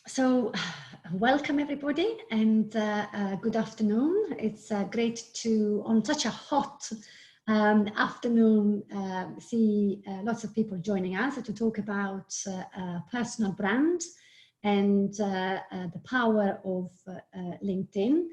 So, welcome everybody, and good afternoon. It's great to, on such a hot afternoon, see lots of people joining us to talk about personal brand and the power of LinkedIn.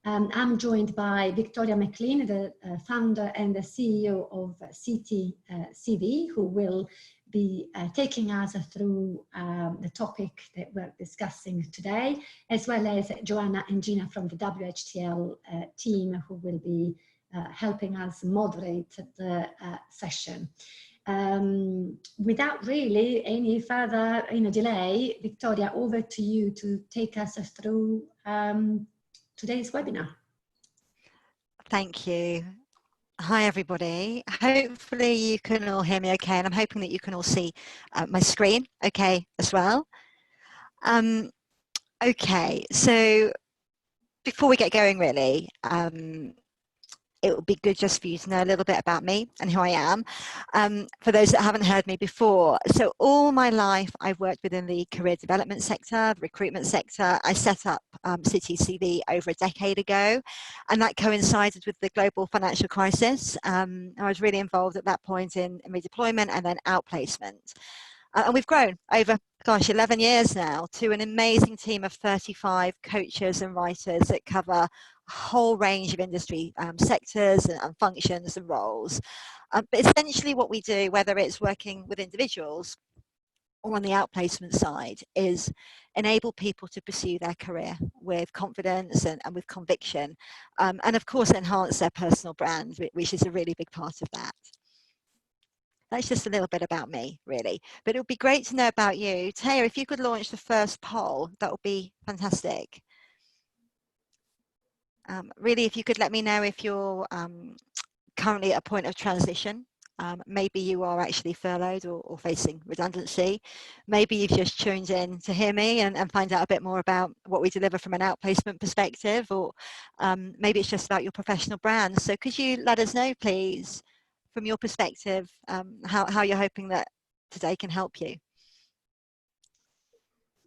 I'm joined by Victoria McLean, the founder and the CEO of CT CV, who will be taking us through the topic that we're discussing today, as well as Joanna and Gina from the WHTL team, who will be helping us moderate the session. Without really any further delay, Victoria, over to you to take us through today's webinar. Thank you. Hi everybody. Hopefully you can all hear me okay, and I'm hoping that you can all see my screen okay as well. Okay, so before we get going really, it would be good just for you to know a little bit about me and who I am. For those that haven't heard me before, so all my life I've worked within the career development sector, the recruitment sector. I set up City CV over a decade ago, and that coincided with the global financial crisis. I was really involved at that point in redeployment and then outplacement. And we've grown over, gosh, 11 years now to an amazing team of 35 coaches and writers that cover a whole range of industry sectors and functions and roles. But essentially what we do, whether it's working with individuals or on the outplacement side, is enable people to pursue their career with confidence and with conviction. And of course, enhance their personal brand, which is a really big part of that. That's just a little bit about me, really. But it would be great to know about you. Taya, if you could launch the first poll, that would be fantastic. Really, if you could let me know if you're currently at a point of transition. Maybe you are actually furloughed or facing redundancy. Maybe you've just tuned in to hear me and find out a bit more about what we deliver from an outplacement perspective, or maybe it's just about your professional brand. So could you let us know, please, from your perspective, how you're hoping that today can help you?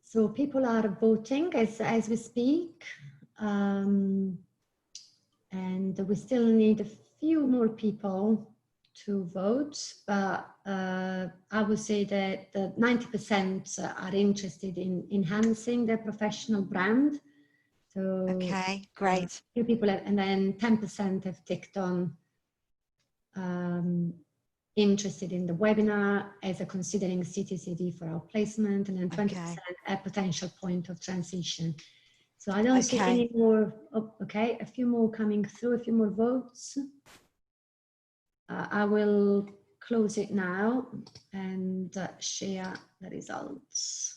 So people are voting as we speak, and we still need a few more people to vote, but I would say that 90% are interested in enhancing their professional brand. So okay, great. Few people have, and then 10% have ticked on interested in the webinar as a considering CTCV for our placement, and then 20% a potential point of transition. So I don't see any more. Oh, okay, a few more coming through, a few more votes. I will close it now and share the results.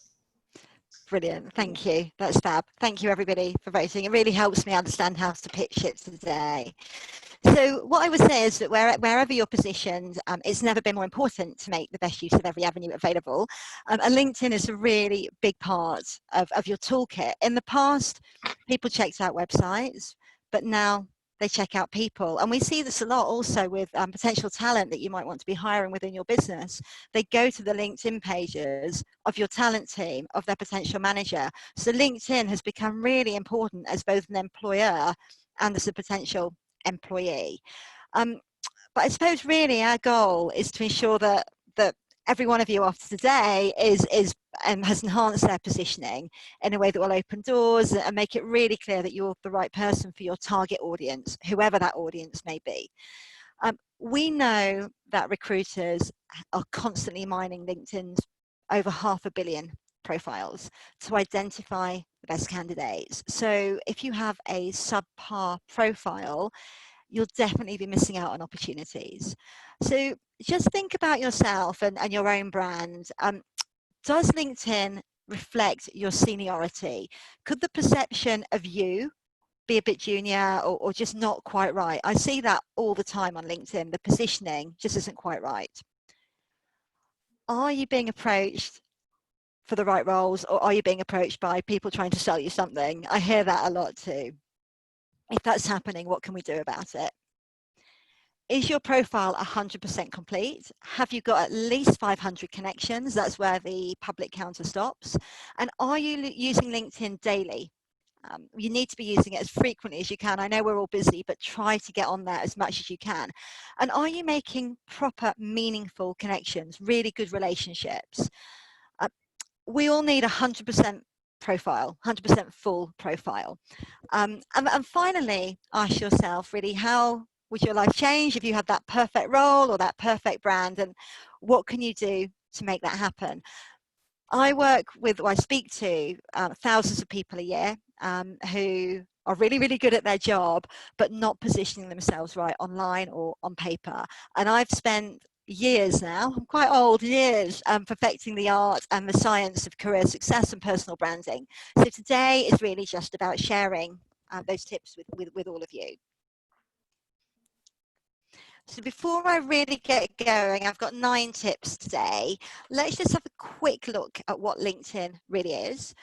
Brilliant, thank you. That's fab. Thank you everybody for voting. It really helps me understand how to pitch it today. So what I would say is that wherever you're positioned, it's never been more important to make the best use of every avenue available. And LinkedIn is a really big part of your toolkit. In the past, people checked out websites, but now they check out people. And we see this a lot also with potential talent that you might want to be hiring within your business. They go to the LinkedIn pages of your talent team, of their potential manager. So LinkedIn has become really important as both an employer and as a potential employee. But I suppose really our goal is to ensure that every one of you after today has enhanced their positioning in a way that will open doors and make it really clear that you're the right person for your target audience, whoever that audience may be. We know that recruiters are constantly mining LinkedIn's over 500 million profiles to identify the best candidates. So if you have a subpar profile, you'll definitely be missing out on opportunities. So just think about yourself and your own brand. Does LinkedIn reflect your seniority? Could the perception of you be a bit junior or just not quite right? I see that all the time on LinkedIn. The positioning just isn't quite right. Are you being approached for the right roles, or are you being approached by people trying to sell you something? I hear that a lot too. If that's happening, what can we do about it? is your profile 100% complete? Have you got at least 500 connections? That's where the public counter stops. And are you using LinkedIn daily? You need to be using it as frequently as you can. I know we're all busy, but try to get on there as much as you can. And are you making proper, meaningful connections, really good relationships? We all need 100% profile, 100% full profile. And finally, ask yourself really, how would your life change if you had that perfect role or that perfect brand, and what can you do to make that happen? I speak to thousands of people a year who are really, really good at their job, but not positioning themselves right online or on paper. And I've spent years now, I'm quite old, years perfecting the art and the science of career success and personal branding. So today is really just about sharing those tips with all of you. So before I really get going, I've got 9 tips today. Let's just have a quick look at what LinkedIn really is.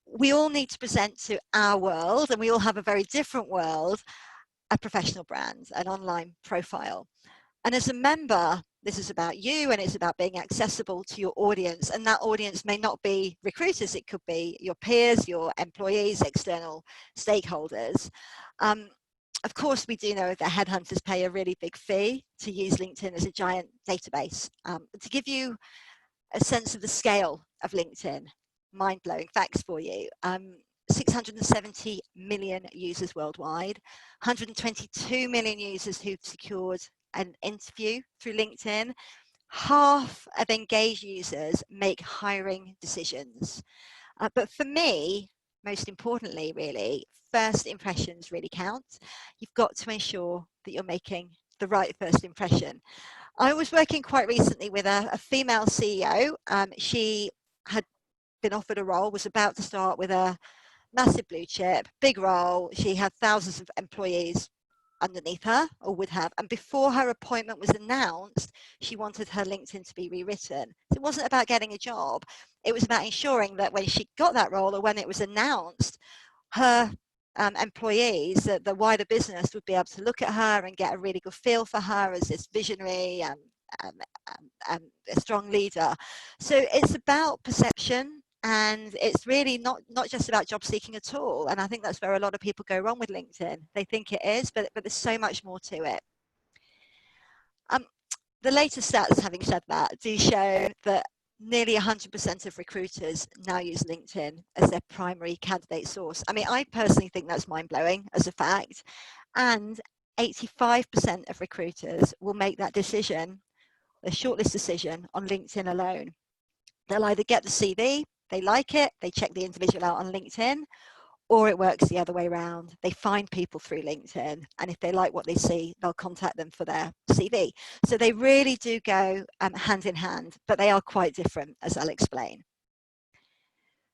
We all need to present to our world, and we all have a very different world, a professional brand, an online profile. And as a member, this is about you, and it's about being accessible to your audience. And that audience may not be recruiters, it could be your peers, your employees, external stakeholders. Of course, we do know that headhunters pay a really big fee to use LinkedIn as a giant database. To give you a sense of the scale of LinkedIn, mind-blowing facts for you. 670 million users worldwide, 122 million users who've secured an interview through LinkedIn. Half of engaged users make hiring decisions. But for me, most importantly, really, first impressions really count. You've got to ensure that you're making the right first impression. I was working quite recently with a female CEO. She had been offered a role, was about to start with a massive blue chip, big role. She had thousands of employees underneath her or would have. And before her appointment was announced, she wanted her LinkedIn to be rewritten. So it wasn't about getting a job. It was about ensuring that when she got that role or when it was announced, her employees, the wider business would be able to look at her and get a really good feel for her as this visionary a strong leader. So it's about perception, and it's really not just about job seeking at all. And I think that's where a lot of people go wrong with LinkedIn. They think it is, but there's so much more to it. The latest stats, having said that, do show that nearly 100% of recruiters now use LinkedIn as their primary candidate source. I mean, I personally think that's mind-blowing as a fact. And 85% of recruiters will make that decision, the shortlist decision, on LinkedIn alone. They'll either get the CV, they like it, they check the individual out on LinkedIn, or it works the other way around. They find people through LinkedIn, and if they like what they see, they'll contact them for their CV. So they really do go hand in hand, but they are quite different, as I'll explain.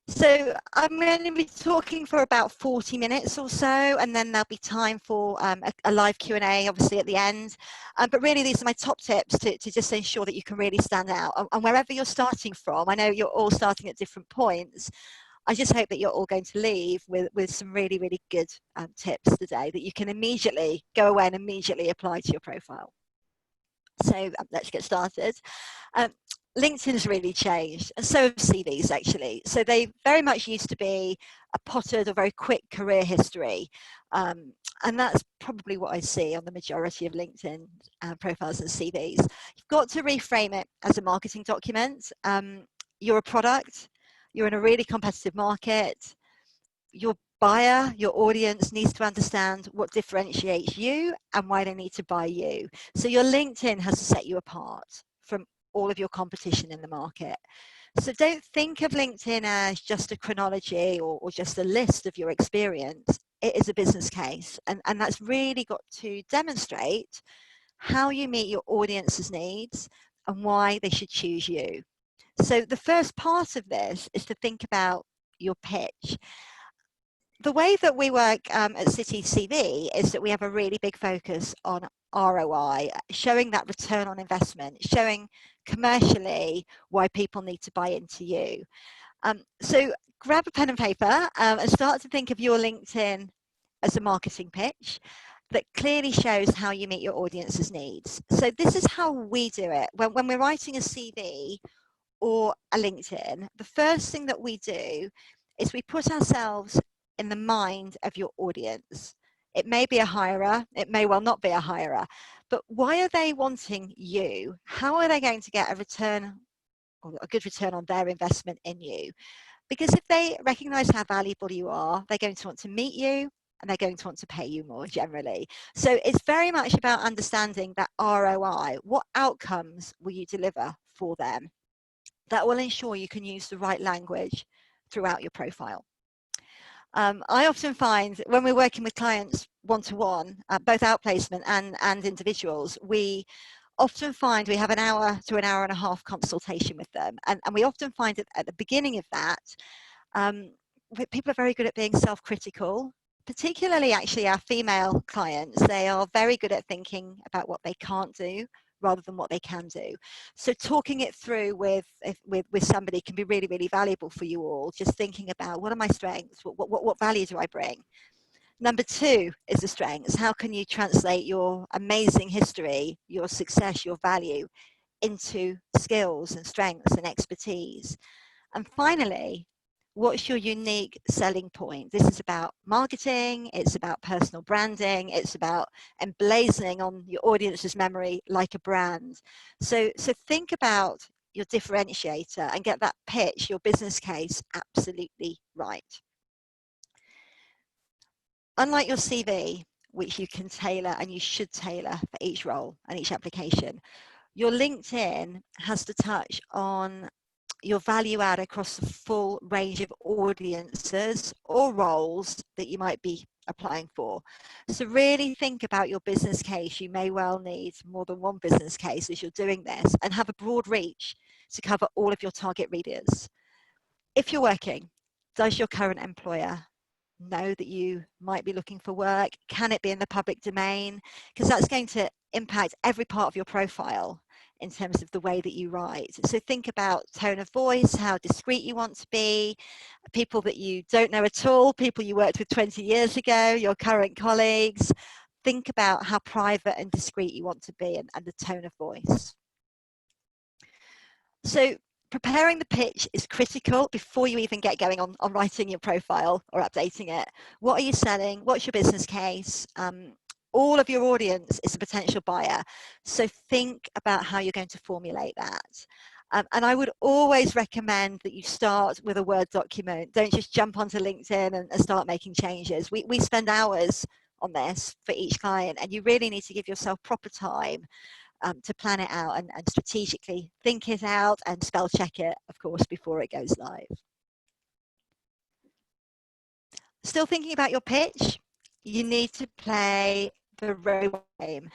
So I'm going to be talking for about 40 minutes or so, and then there'll be time for a live Q&A, obviously, at the end. But really, these are my top tips to just ensure that you can really stand out. And wherever you're starting from, I know you're all starting at different points. I just hope that you're all going to leave with some really, really good tips today that you can immediately go away and immediately apply to your profile. So let's get started. LinkedIn's really changed, and so have CVs actually. So they very much used to be a potted or very quick career history. And that's probably what I see on the majority of LinkedIn profiles and CVs. You've got to reframe it as a marketing document. You're a product, you're in a really competitive market. Your buyer, your audience needs to understand what differentiates you and why they need to buy you. So your LinkedIn has to set you apart from all of your competition in the market. So don't think of LinkedIn as just a chronology or just a list of your experience. It is a business case, and that's really got to demonstrate how you meet your audience's needs and why they should choose you. So the first part of this is to think about your pitch. The way that we work at City CV is that we have a really big focus on ROI, showing that return on investment, showing commercially why people need to buy into you. So grab a pen and paper and start to think of your LinkedIn as a marketing pitch. that clearly shows how you meet your audience's needs. So this is how we do it. When we're writing a CV or a LinkedIn, the first thing that we do is we put ourselves in the mind of your audience. It may be a hirer, it may well not be a hirer, but why are they wanting you? How are they going to get a return, or a good return on their investment in you? Because if they recognize how valuable you are, they're going to want to meet you, and they're going to want to pay you more generally. So it's very much about understanding that ROI. What outcomes will you deliver for them? That will ensure you can use the right language throughout your profile. I often find when we're working with clients one-to-one, both outplacement and individuals, we often find we have an hour to an hour and a half consultation with them. And we often find that at the beginning of that, people are very good at being self-critical, particularly actually our female clients. They are very good at thinking about what they can't do rather than what they can do. So talking it through with somebody can be really, really valuable for you all. Just thinking about, what are my strengths? What value do I bring? Number two is the strengths. How can you translate your amazing history, your success, your value into skills and strengths and expertise? And finally, what's your unique selling point? This is about marketing, it's about personal branding, it's about emblazoning on your audience's memory like a brand. So think about your differentiator and get that pitch, your business case, absolutely right. Unlike your CV, which you can tailor and you should tailor for each role and each application, your LinkedIn has to touch on your value add across the full range of audiences or roles that you might be applying for. So really think about your business case. You may well need more than one business case as you're doing this, and have a broad reach to cover all of your target readers. If you're working, does your current employer know that you might be looking for work? Can it be in the public domain? Because that's going to impact every part of your profile in terms of the way that you write. So think about tone of voice, how discreet you want to be, people that you don't know at all, people you worked with 20 years ago, your current colleagues. Think about how private and discreet you want to be, and the tone of voice. So preparing the pitch is critical before you even get going on writing your profile or updating it. What are you selling? What's your business case? All of your audience is a potential buyer. So think about how you're going to formulate that. And I would always recommend that you start with a Word document. Don't just jump onto LinkedIn and start making changes. We spend hours on this for each client, and you really need to give yourself proper time to plan it out and strategically think it out and spell check it, of course, before it goes live. Still thinking about your pitch? You need to play the robot game.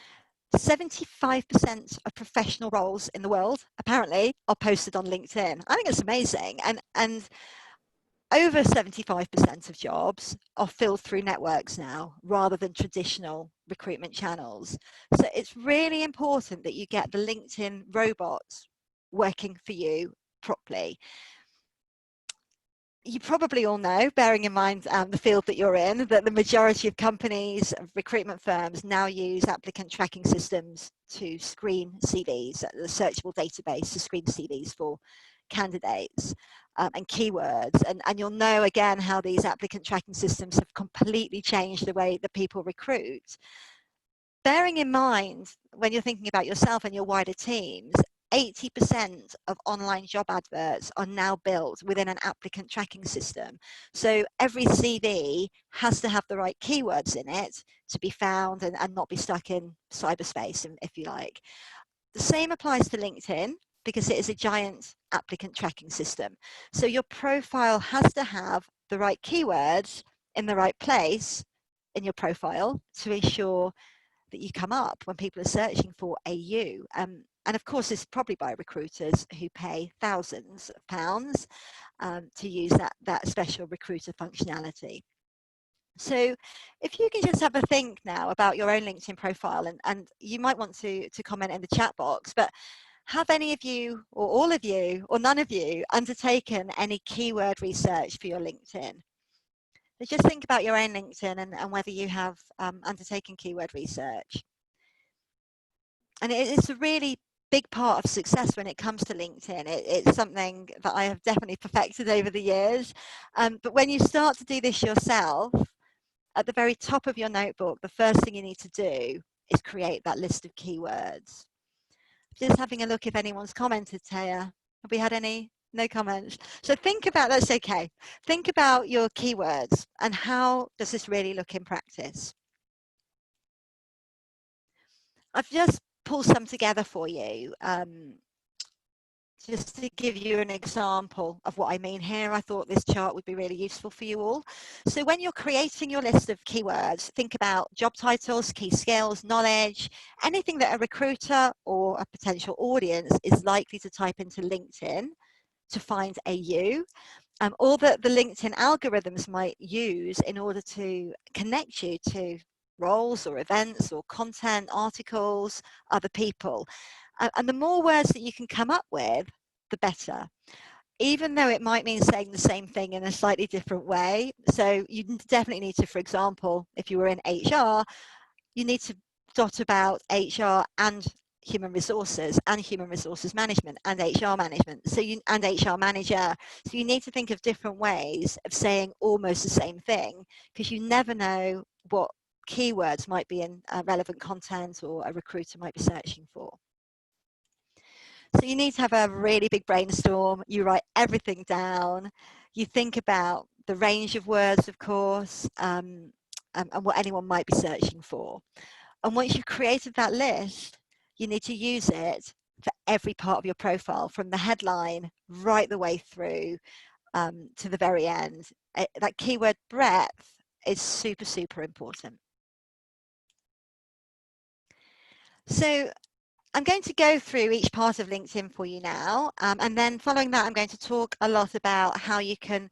75% of professional roles in the world, apparently, are posted on LinkedIn. I think it's amazing. And over 75% of jobs are filled through networks now, rather than traditional recruitment channels. So it's really important that you get the LinkedIn robots working for you properly. You probably all know, bearing in mind the field that you're in, that the majority of companies, recruitment firms, now use applicant tracking systems to screen CVs, the searchable database to screen CVs for candidates and keywords. And you'll know again how these applicant tracking systems have completely changed the way that people recruit. Bearing in mind, when you're thinking about yourself and your wider teams, 80% of online job adverts are now built within an applicant tracking system. So every CV has to have the right keywords in it to be found and not be stuck in cyberspace, if you like. The same applies to LinkedIn, because it is a giant applicant tracking system. So your profile has to have the right keywords in the right place in your profile to ensure that you come up when people are searching for a you. And of course, it's probably by recruiters who pay thousands of pounds to use that special recruiter functionality. So if you can just have a think now about your own LinkedIn profile, and you might want to comment in the chat box, but have any of you, or all of you, or none of you undertaken any keyword research for your LinkedIn? So just think about your own LinkedIn and whether you have undertaken keyword research. And it's a really big part of success when it comes to LinkedIn. It's something that I have definitely perfected over the years. But when you start to do this yourself, at the very top of your notebook, the first thing you need to do is create that list of keywords. Just having a look if anyone's commented, Taya. Have we had any? No comments. So think about, that's okay. Think about your keywords and how does this really look in practice? I've just pulled some together for you. Just to give you an example of what I mean here, I thought this chart would be really useful for you all. So when you're creating your list of keywords, think about job titles, key skills, knowledge, anything that a recruiter or a potential audience is likely to type into LinkedIn to find a you, or that the LinkedIn algorithms might use in order to connect you to roles or events or content, articles, other people. And the more words that you can come up with, the better, even though it might mean saying the same thing in a slightly different way. So you definitely need to, for example, if you were in HR, you need to dot about HR and human resources management and HR management. So and HR manager. So you need to think of different ways of saying almost the same thing, because you never know what keywords might be in relevant content or a recruiter might be searching for. So you need to have a really big brainstorm. You write everything down. You think about the range of words, of course, and what anyone might be searching for. And once you've created that list, you need to use it for every part of your profile, from the headline right the way through to the very end. That keyword breadth is super, super important. So I'm going to go through each part of LinkedIn for you now, and then following that, I'm going to talk a lot about how you can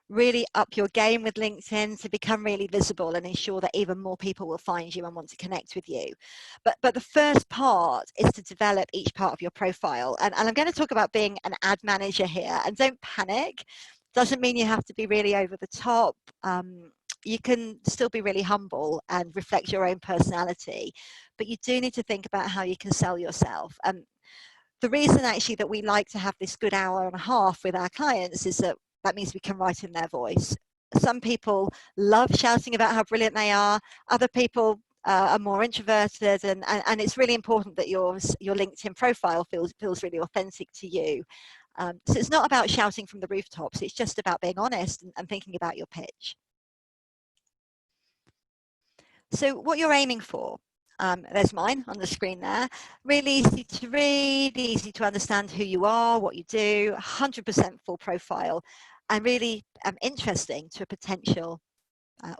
really up your game with LinkedIn to become really visible and ensure that even more people will find you and want to connect with you. But the first part is to develop each part of your profile. And I'm going to talk about being an ad manager here. And don't panic. Doesn't mean you have to be really over the top. You can still be really humble and reflect your own personality, but you do need to think about how you can sell yourself. The reason actually that we like to have this good hour and a half with our clients is that means we can write in their voice. Some people love shouting about how brilliant they are. Other people are more introverted, and it's really important that your LinkedIn profile feels really authentic to you. So it's not about shouting from the rooftops. It's just about being honest and thinking about your pitch. So what you're aiming for, there's mine on the screen there. Really easy to read, easy to understand who you are, what you do, 100% full profile, and really interesting to a potential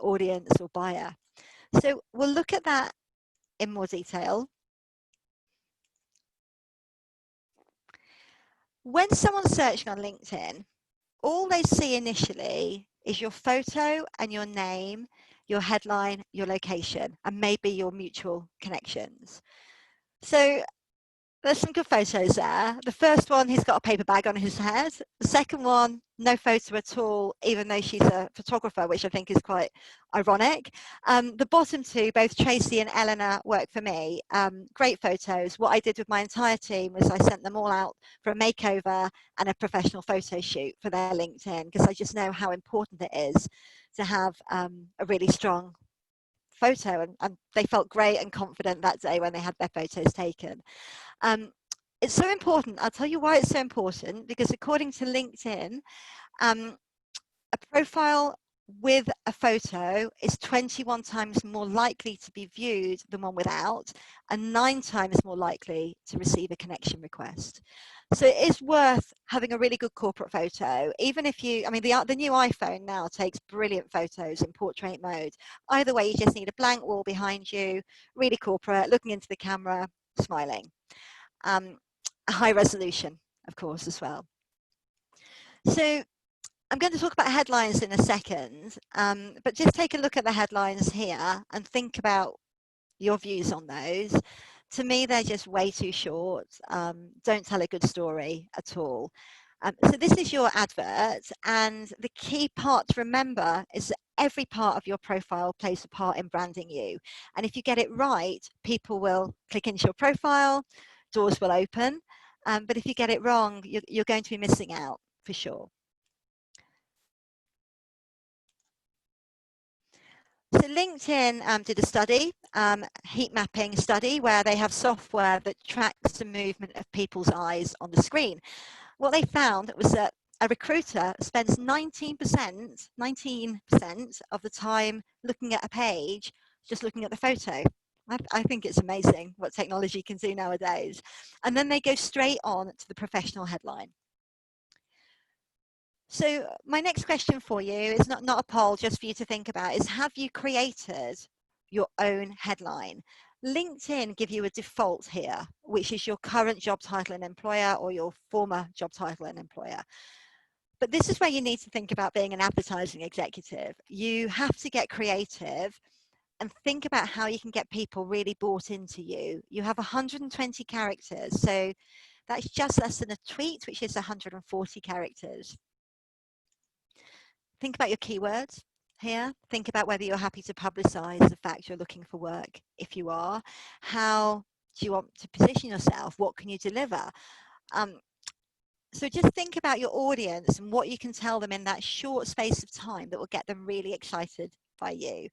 audience or buyer. So we'll look at that in more detail. When someone's searching on LinkedIn, all they see initially is your photo and your name, your headline, your location, and maybe your mutual connections. So there's some good photos there. The first one, he's got a paper bag on his head. The second one, no photo at all, even though she's a photographer, which I think is quite ironic. The bottom two, both Tracy and Eleanor, work for me. Great photos. What I did with my entire team was I sent them all out for a makeover and a professional photo shoot for their LinkedIn, because I just know how important it is to have a really strong photo, and they felt great and confident that day when they had their photos taken. It's so important. I'll tell you why it's so important, because according to LinkedIn, a profile with a photo is 21 times more likely to be viewed than one without, and 9 times more likely to receive a connection request. So it is worth having a really good corporate photo, even if you, I mean, the new iPhone now takes brilliant photos in portrait mode. Either way, you just need a blank wall behind you, really corporate, looking into the camera, smiling. A high resolution, of course, as well. So I'm going to talk about headlines in a second, but just take a look at the headlines here and think about your views on those. To me, they're just way too short. Don't tell a good story at all. So this is your advert, and the key part to remember is that every part of your profile plays a part in branding you. And if you get it right, people will click into your profile, doors will open. But if you get it wrong, you're going to be missing out for sure. So LinkedIn did a study, heat mapping study, where they have software that tracks the movement of people's eyes on the screen. What they found was that a recruiter spends 19% of the time looking at a page, just looking at the photo. I think it's amazing what technology can do nowadays. And then they go straight on to the professional headline. So my next question for you is not a poll, just for you to think about, is have you created your own headline? LinkedIn give you a default here, which is your current job title and employer or your former job title and employer. But this is where you need to think about being an advertising executive. You have to get creative and think about how you can get people really bought into you. You have 120 characters, so that's just less than a tweet, which is 140 characters. Think about your keywords here. Think about whether you're happy to publicize the fact you're looking for work. If you are, how do you want to position yourself? What can you deliver? So just think about your audience and what you can tell them in that short space of time that will get them really excited by you.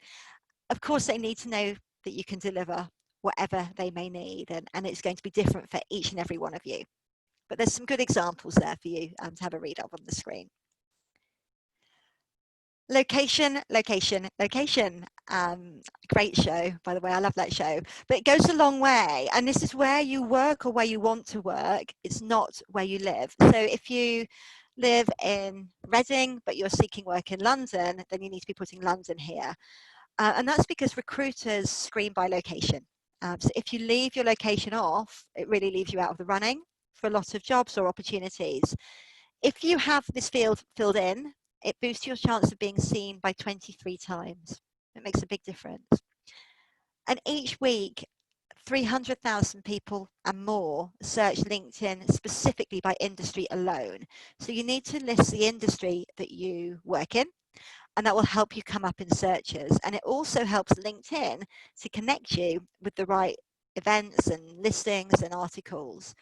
Of course, they need to know that you can deliver whatever they may need, and it's going to be different for each and every one of you. But there's some good examples there for you to have a read of on the screen. Location, location, location. Great show, by the way. I love that show. But it goes a long way. And this is where you work or where you want to work. It's not where you live. So if you live in Reading, but you're seeking work in London, then you need to be putting London here. And that's because recruiters screen by location. So if you leave your location off, it really leaves you out of the running for a lot of jobs or opportunities. If you have this field filled in, it boosts your chance of being seen by 23 times. It makes a big difference. And each week, 300,000 people and more search LinkedIn specifically by industry alone. So you need to list the industry that you work in, and that will help you come up in searches. And it also helps LinkedIn to connect you with the right events and listings and articles.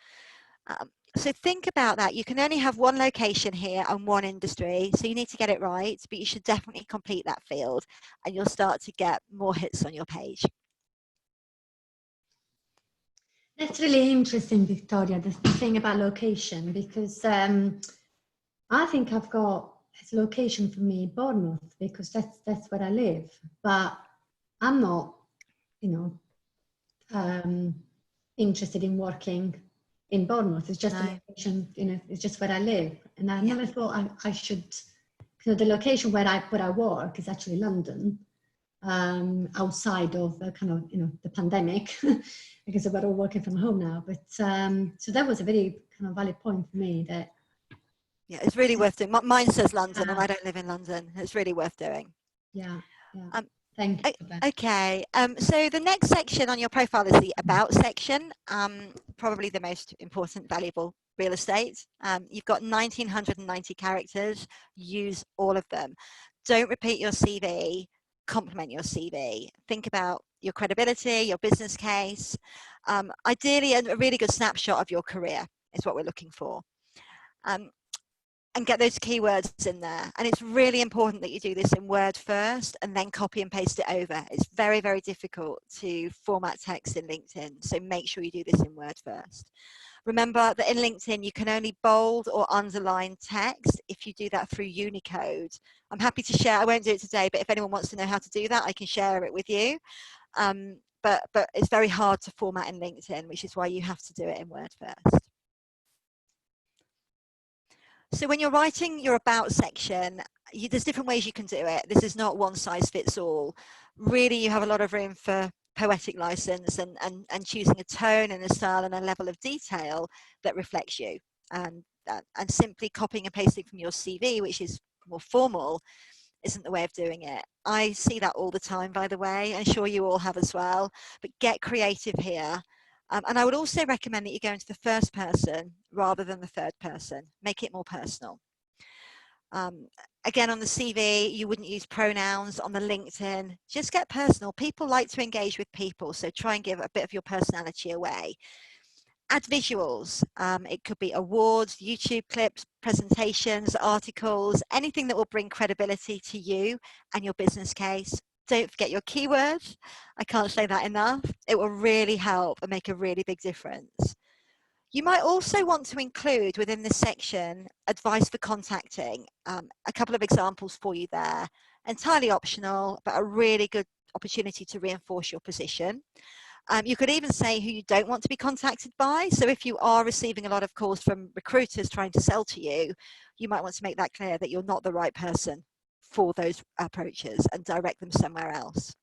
So think about that. You can only have one location here and one industry, so you need to get it right, but you should definitely complete that field and you'll start to get more hits on your page. That's really interesting, Victoria, the thing about location, because I think I've got a location for me, Bournemouth, because that's where I live, but I'm not, interested in working in Bournemouth. It's just a location, it's just where I live. And I never thought I should, the location where I work is actually London, outside of the kind of, the pandemic, because we're all working from home now. But so that was a very kind of valid point for me that. Yeah, it's really worth doing. Mine says London and I don't live in London. It's really worth doing. Yeah. Thank you for that. Okay, so the next section on your profile is the About section, probably the most important, valuable real estate. You've got 1,990 characters, use all of them. Don't repeat your CV, complement your CV. Think about your credibility, your business case. Ideally, a really good snapshot of your career is what we're looking for. And get those keywords in there. And it's really important that you do this in Word first and then copy and paste it over. It's very, very difficult to format text in LinkedIn. So make sure you do this in Word first. Remember that in LinkedIn, you can only bold or underline text if you do that through Unicode. I'm happy to share, I won't do it today, but if anyone wants to know how to do that, I can share it with you. But it's very hard to format in LinkedIn, which is why you have to do it in Word first. So when you're writing your About section, there's different ways you can do it. This is not one size fits all. Really, you have a lot of room for poetic license and choosing a tone and a style and a level of detail that reflects you. And simply copying and pasting from your CV, which is more formal, isn't the way of doing it. I see that all the time, by the way. I'm sure you all have as well. But get creative here. And I would also recommend that you go into the first person rather than the third person. Make it more personal. Again, on the CV, you wouldn't use pronouns. On the LinkedIn, just get personal. People like to engage with people, so try and give a bit of your personality away. Add visuals. It could be awards, YouTube clips, presentations, articles, anything that will bring credibility to you and your business case. Don't forget your keywords. I can't say that enough. It will really help and make a really big difference. You might also want to include within this section advice for contacting. A couple of examples for you there. Entirely optional, but a really good opportunity to reinforce your position. You could even say who you don't want to be contacted by. So if you are receiving a lot of calls from recruiters trying to sell to you, you might want to make that clear that you're not the right person for those approaches and direct them somewhere else.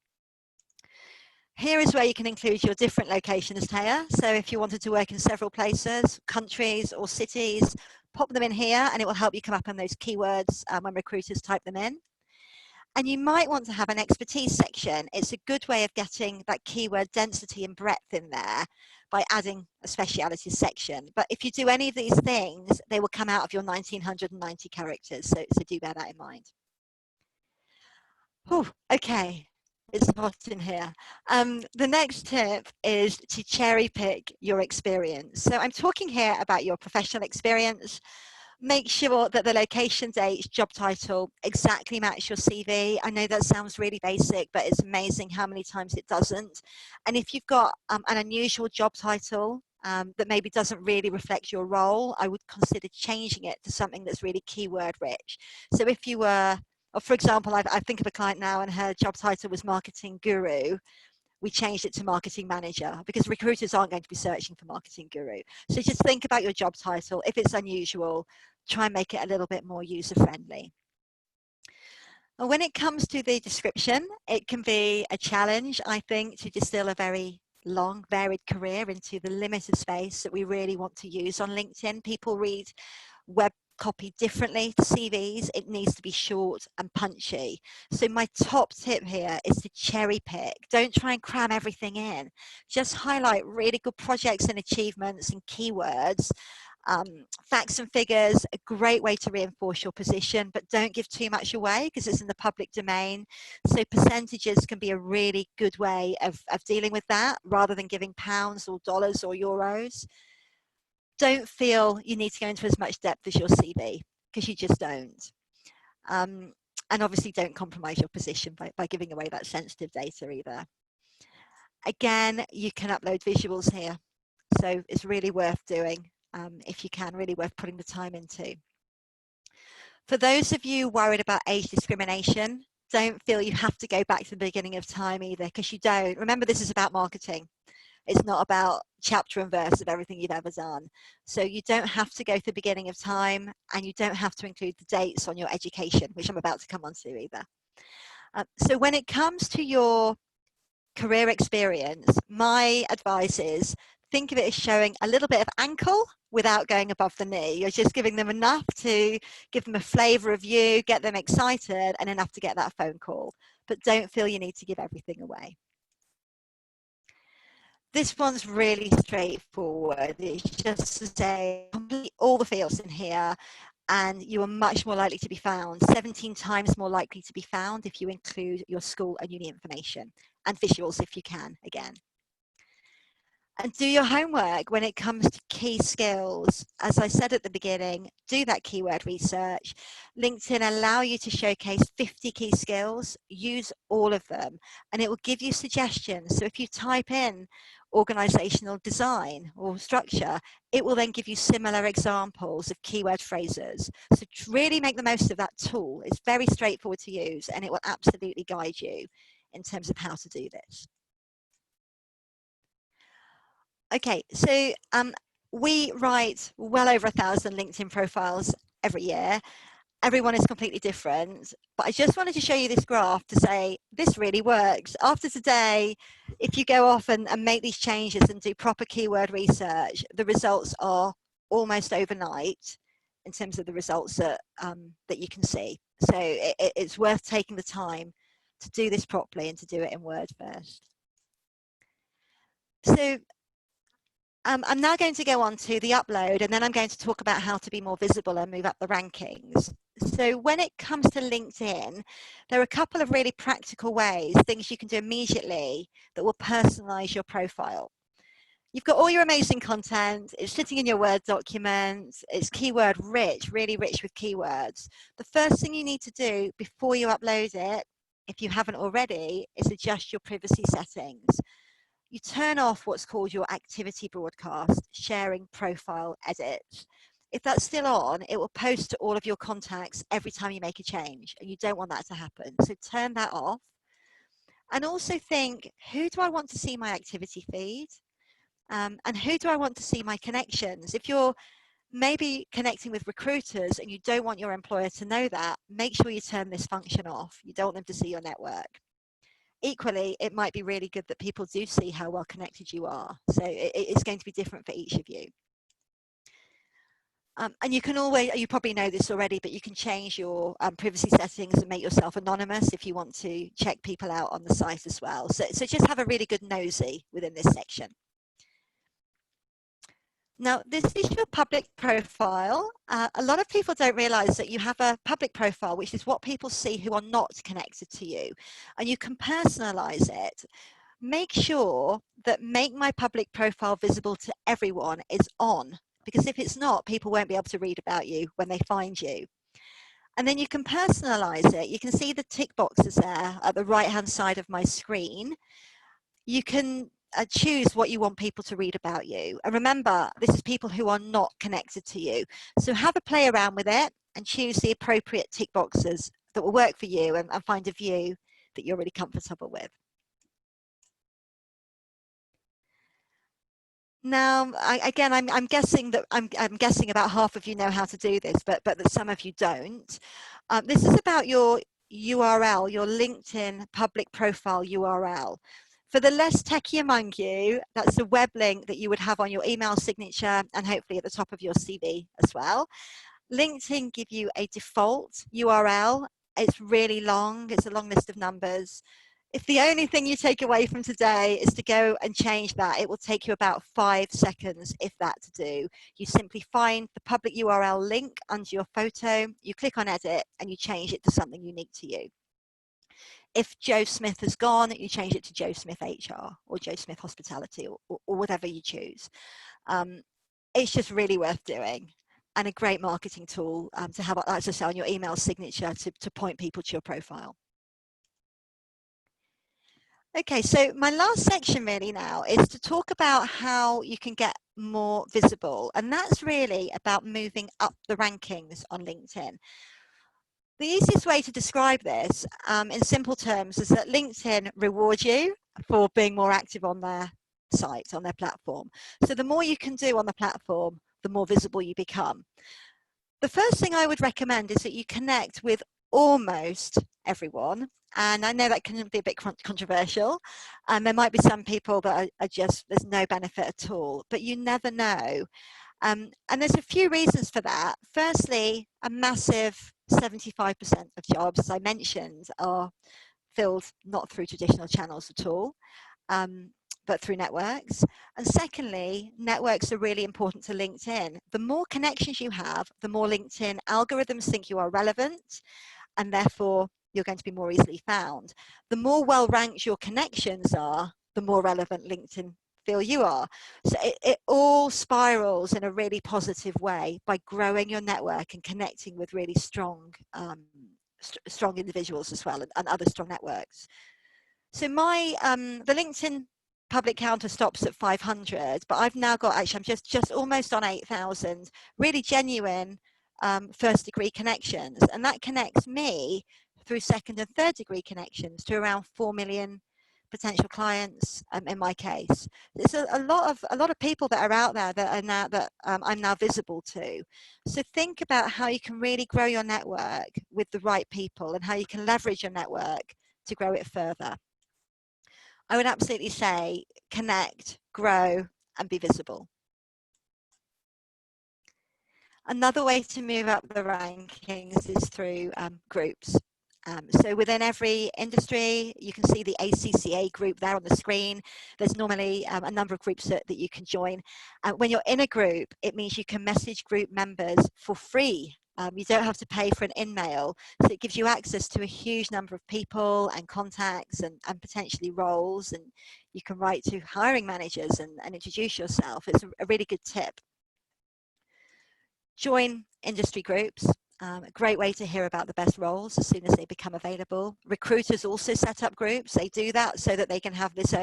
Here is where you can include your different locations, Taya. So if you wanted to work in several places, countries or cities, pop them in here and it will help you come up on those keywords when recruiters type them in. And you might want to have an expertise section. It's a good way of getting that keyword density and breadth in there by adding a speciality section. But if you do any of these things, they will come out of your 1990 characters. So do bear that in mind. Whew, okay. It's hot in here. The next tip is to cherry pick your experience. So I'm talking here about your professional experience. Make sure that the location, dates, job title exactly match your CV. I know that sounds really basic, but it's amazing how many times it doesn't. And if you've got an unusual job title that maybe doesn't really reflect your role, I would consider changing it to something that's really keyword rich. So if you were, or for example, I think of a client now and her job title was marketing guru. We changed it to marketing manager because recruiters aren't going to be searching for marketing guru. So just think about your job title. If it's unusual, try and make it a little bit more user friendly. And when it comes to the description, it can be a challenge, I think, to distill a very long, varied career into the limited space that we really want to use on LinkedIn. People read web copy differently to CVs. It needs to be short and punchy. So my top tip here is to cherry pick. Don't try and cram everything in. Just highlight really good projects and achievements and keywords. Facts and figures, a great way to reinforce your position, but don't give too much away because it's in the public domain. So percentages can be a really good way of dealing with that rather than giving pounds or dollars or euros. Don't feel you need to go into as much depth as your CV because you just don't. And obviously don't compromise your position by giving away that sensitive data either. Again, you can upload visuals here. So it's really worth doing if you can, really worth putting the time into. For those of you worried about age discrimination, don't feel you have to go back to the beginning of time either because you don't. Remember, this is about marketing. It's not about chapter and verse of everything you've ever done. So you don't have to go to the beginning of time and you don't have to include the dates on your education, which I'm about to come on to either. So when it comes to your career experience, my advice is think of it as showing a little bit of ankle without going above the knee. You're just giving them enough to give them a flavour of you, get them excited, and enough to get that phone call. But don't feel you need to give everything away. This one's really straightforward. It's just to say complete all the fields in here and you are much more likely to be found, 17 times more likely to be found if you include your school and uni information and visuals if you can, again. And do your homework when it comes to key skills. As I said at the beginning, do that keyword research. LinkedIn allow you to showcase 50 key skills, use all of them, and it will give you suggestions. So if you type in organizational design or structure, it will then give you similar examples of keyword phrases. So really make the most of that tool. It's very straightforward to use and it will absolutely guide you in terms of how to do this. Okay, so we write well over 1,000 LinkedIn profiles every year. Everyone is completely different, but I just wanted to show you this graph to say this really works. After today, if you go off and make these changes and do proper keyword research, the results are almost overnight in terms of the results that, that you can see. So it's worth taking the time to do this properly and to do it in Word first. So I'm now going to go on to the upload, and then I'm going to talk about how to be more visible and move up the rankings. So when it comes to LinkedIn, there are a couple of really practical ways, things you can do immediately that will personalize your profile. You've got all your amazing content, it's sitting in your Word document, it's keyword rich, really rich with keywords. The first thing you need to do before you upload it, if you haven't already, is adjust your privacy settings. You turn off what's called your activity broadcast, sharing profile edit. If that's still on, it will post to all of your contacts every time you make a change, and you don't want that to happen. So turn that off. And also think, who do I want to see my activity feed? And who do I want to see my connections? If you're maybe connecting with recruiters and you don't want your employer to know that, make sure you turn this function off. You don't want them to see your network. Equally, it might be really good that people do see how well connected you are. So it's going to be different for each of you. And you can always, you probably know this already, but you can change your privacy settings and make yourself anonymous if you want to check people out on the site as well. So just have a really good nosy within this section. Now, this is your public profile. A lot of people don't realize that you have a public profile, which is what people see who are not connected to you. And you can personalize it. Make sure that make my public profile visible to everyone is on, because if it's not, people won't be able to read about you when they find you. And then you can personalize it. You can see the tick boxes there at the right-hand side of my screen. You can choose what you want people to read about you. And remember, this is people who are not connected to you. So have a play around with it and choose the appropriate tick boxes that will work for you, and find a view that you're really comfortable with. Now, I'm guessing that I'm guessing about half of you know how to do this, but that some of you don't. This is about your URL, your LinkedIn public profile URL. For the less techie among you, that's a web link that you would have on your email signature and hopefully at the top of your CV as well. LinkedIn give you a default URL. It's really long. It's a long list of numbers. If the only thing you take away from today is to go and change that, it will take you about 5 seconds, if that, to do. You simply find the public URL link under your photo, you click on edit, and you change it to something unique to you. If Joe Smith has gone, you change it to Joe Smith HR or Joe Smith Hospitality, or whatever you choose. It's just really worth doing, and a great marketing tool to have, as I say, on your email signature to point people to your profile. Okay, so my last section really now is to talk about how you can get more visible, and that's really about moving up the rankings on LinkedIn. The easiest way to describe this in simple terms is that LinkedIn rewards you for being more active on their site, on their platform. So the more you can do on the platform, the more visible you become. The first thing I would recommend is that you connect with almost everyone. And I know that can be a bit controversial, and there might be some people that are just, there's no benefit at all, but you never know. And there's a few reasons for that. Firstly, a massive 75% of jobs, as I mentioned, are filled not through traditional channels at all, but through networks. And secondly, networks are really important to LinkedIn. The more connections you have, the more LinkedIn algorithms think you are relevant, and therefore you're going to be more easily found. The more well-ranked your connections are, the more relevant LinkedIn feel you are. So it all spirals in a really positive way by growing your network and connecting with really strong strong individuals as well, and other strong networks. So my the LinkedIn public counter stops at 500, but I've now got, actually I'm just almost on 8,000 really genuine first degree connections, and that connects me through second and third degree connections to around 4 million potential clients in my case. There's a lot of people that are out there that are now I'm now visible to. So think about how you can really grow your network with the right people, and how you can leverage your network to grow it further. I would absolutely say connect, grow, and be visible. Another way to move up the rankings is through groups. So within every industry, you can see the ACCA group there on the screen. There's normally a number of groups that you can join. When you're in a group, it means you can message group members for free. You don't have to pay for an in-mail. So it gives you access to a huge number of people and contacts and potentially roles. And you can write to hiring managers and introduce yourself. It's a really good tip. Join industry groups. A great way to hear about the best roles as soon as they become available. Recruiters also set up groups. They do that so that they can have this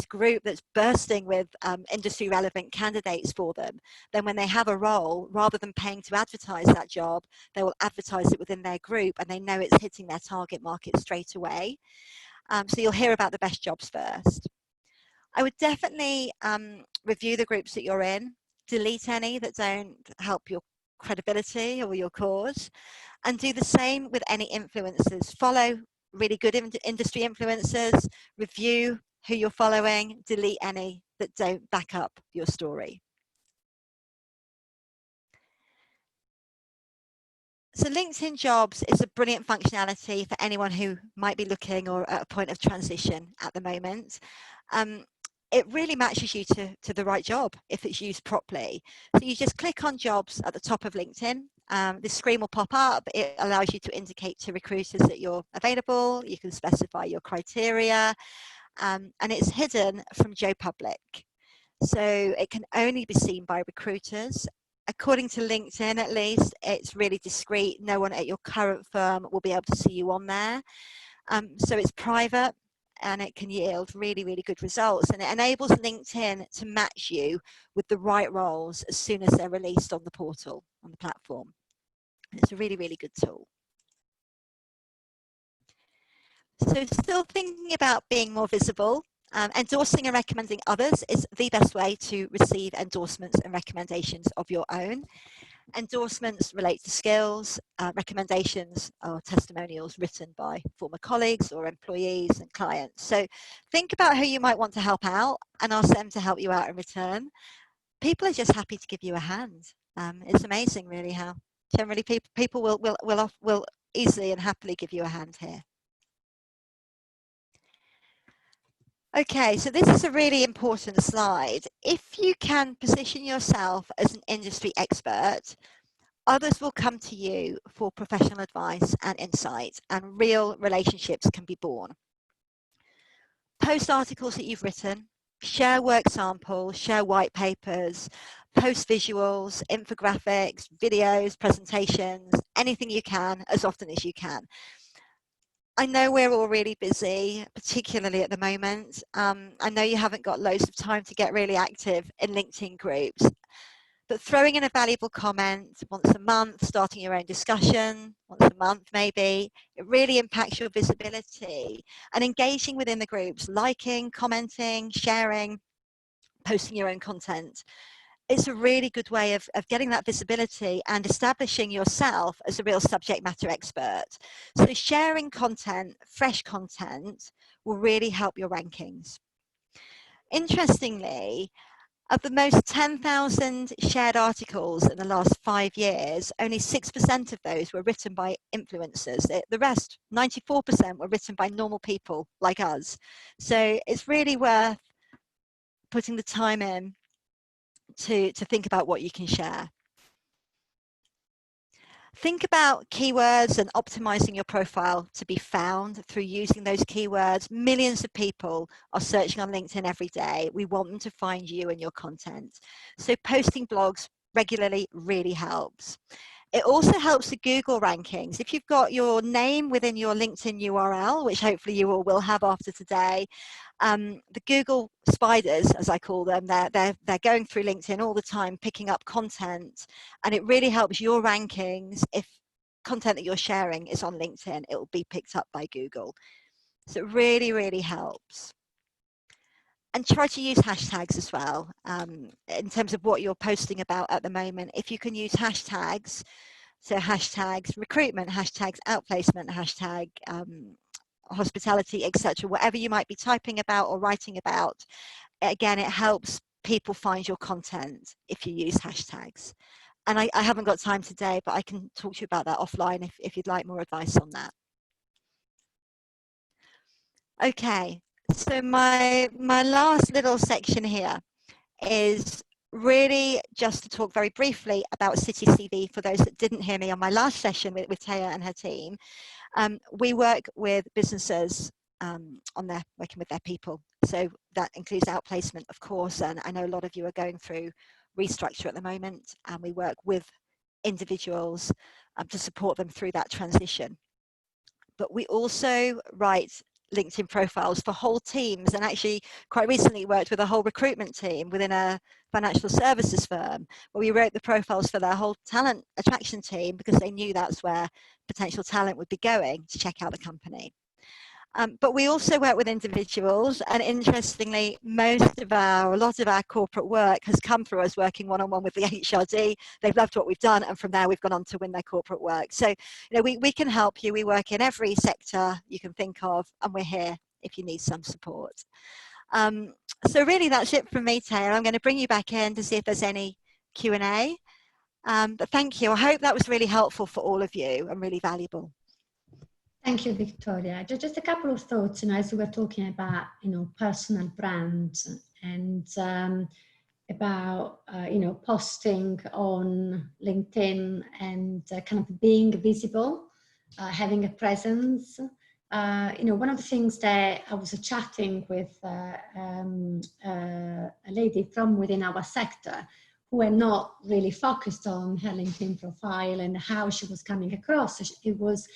group that's bursting with industry relevant candidates for them. Then when they have a role, rather than paying to advertise that job, they will advertise it within their group and they know it's hitting their target market straight away. So you'll hear about the best jobs first. I would definitely review the groups that you're in. Delete any that don't help your credibility or your cause, and do the same with any influencers. Follow really good industry influencers, review who you're following, delete any that don't back up your story. So LinkedIn Jobs is a brilliant functionality for anyone who might be looking or at a point of transition at the moment. It really matches you to the right job if it's used properly. So you just click on jobs at the top of LinkedIn. This screen will pop up. It allows you to indicate to recruiters that you're available. You can specify your criteria, and it's hidden from Joe Public. So it can only be seen by recruiters. According to LinkedIn, at least, it's really discreet. No one at your current firm will be able to see you on there. So it's private, and it can yield really, really good results. And it enables LinkedIn to match you with the right roles as soon as they're released on the portal, on the platform. It's a really, really good tool. So still thinking about being more visible, endorsing and recommending others is the best way to receive endorsements and recommendations of your own. Endorsements relate to skills, recommendations are testimonials written by former colleagues or employees and clients. So think about who you might want to help out and ask them to help you out in return. People are just happy to give you a hand. It's amazing really how generally people will easily and happily give you a hand here. Okay, so this is a really important slide. If you can position yourself as an industry expert, others will come to you for professional advice and insight, and real relationships can be born. Post articles that you've written, share work samples, share white papers, post visuals, infographics, videos, presentations, anything you can, as often as you can. I know we're all really busy, particularly at the moment. I know you haven't got loads of time to get really active in LinkedIn groups, but throwing in a valuable comment once a month, starting your own discussion once a month maybe, it really impacts your visibility. And engaging within the groups, liking, commenting, sharing, posting your own content. It's a really good way of getting that visibility and establishing yourself as a real subject matter expert. So sharing content, fresh content, will really help your rankings. Interestingly, of the most 10,000 shared articles in the last 5 years, only 6% of those were written by influencers. The rest, 94%, were written by normal people like us. So it's really worth putting the time in to think about what you can share. Think about keywords and optimizing your profile to be found through using those keywords. Millions of people are searching on LinkedIn every day. We want them to find you and your content. So posting blogs regularly really helps. It also helps the Google rankings. If you've got your name within your LinkedIn URL, which hopefully you all will have after today, the Google spiders, as I call them, they're going through LinkedIn all the time, picking up content, and it really helps your rankings. If content that you're sharing is on LinkedIn, it will be picked up by Google. So it really, really helps. And try to use hashtags as well in terms of what you're posting about at the moment. If you can use hashtags, so hashtags recruitment, hashtags outplacement, hashtag hospitality, etc., whatever you might be typing about or writing about, again, it helps people find your content if you use hashtags. And I haven't got time today, but I can talk to you about that offline if you'd like more advice on that. Okay, so my last little section here is really just to talk very briefly about City CV for those that didn't hear me on my last session with Taya and her team. We work with businesses on working with their people. So that includes outplacement, of course, and I know a lot of you are going through restructure at the moment, and we work with individuals to support them through that transition. But we also write LinkedIn profiles for whole teams, and actually quite recently worked with a whole recruitment team within a financial services firm where we wrote the profiles for their whole talent attraction team because they knew that's where potential talent would be going to check out the company. But we also work with individuals, and interestingly, a lot of our corporate work has come through us working one-on-one with the HRD. They've loved what we've done, and from there we've gone on to win their corporate work. So, you know, we can help you. We work in every sector you can think of, and we're here if you need some support. So really that's it from me, Taylor. I'm going to bring you back in to see if there's any Q&A. But thank you. I hope that was really helpful for all of you and really valuable. Thank you, Victoria. Just a couple of thoughts, as we were talking about, personal brand and about, posting on LinkedIn and kind of being visible, having a presence. One of the things that I was chatting with a lady from within our sector who were not really focused on her LinkedIn profile and how she was coming across. It was,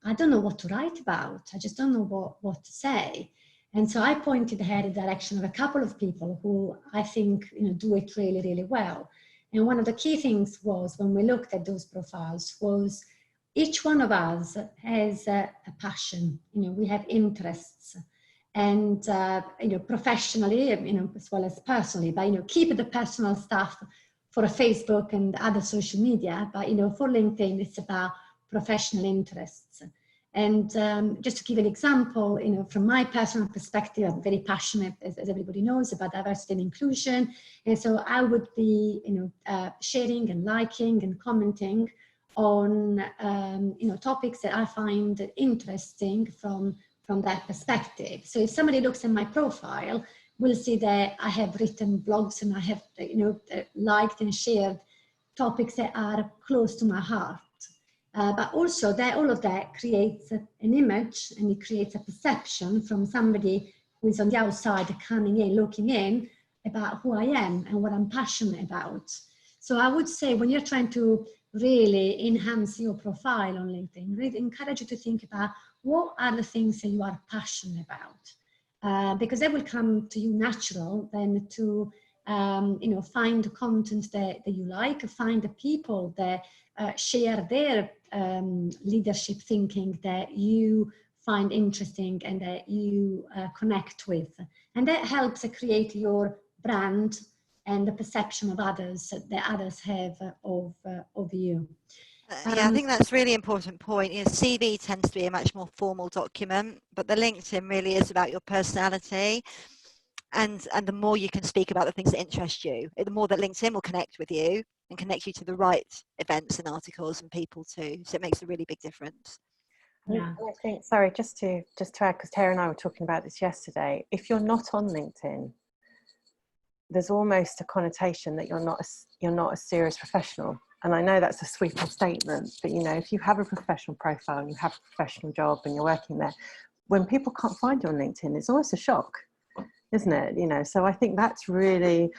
I don't know what to write about. I just don't know what to say. And so I pointed her in the direction of a couple of people who I think do it really, really well. And one of the key things was when we looked at those profiles was each one of us has a passion. We have interests, and professionally, as well as personally. But keep the personal stuff for a Facebook and other social media. But for LinkedIn, it's about professional interests. And just to give an example, from my personal perspective, I'm very passionate, as everybody knows, about diversity and inclusion. And so I would be, sharing and liking and commenting on, topics that I find interesting from that perspective. So if somebody looks at my profile, will see that I have written blogs and I have, liked and shared topics that are close to my heart. But also that all of that creates an image, and it creates a perception from somebody who is on the outside coming in, looking in, about who I am and what I'm passionate about. So I would say when you're trying to really enhance your profile on LinkedIn, really encourage you to think about what are the things that you are passionate about, because that will come to you natural then to find the content that you like, find the people that share their leadership thinking that you find interesting and that you connect with. And that helps create your brand and the perception of others that others have of you. Yeah, I think that's a really important point. CV tends to be a much more formal document, but the LinkedIn really is about your personality. And the more you can speak about the things that interest you, the more that LinkedIn will connect with you and connect you to the right events and articles and people too. So it makes a really big difference. Yeah. I think, sorry, just to add, because Tara and I were talking about this yesterday, if you're not on LinkedIn, there's almost a connotation that you're not a serious professional. And I know that's a sweeping statement, but if you have a professional profile and you have a professional job and you're working there, when people can't find you on LinkedIn, it's almost a shock, isn't it? So I think that's really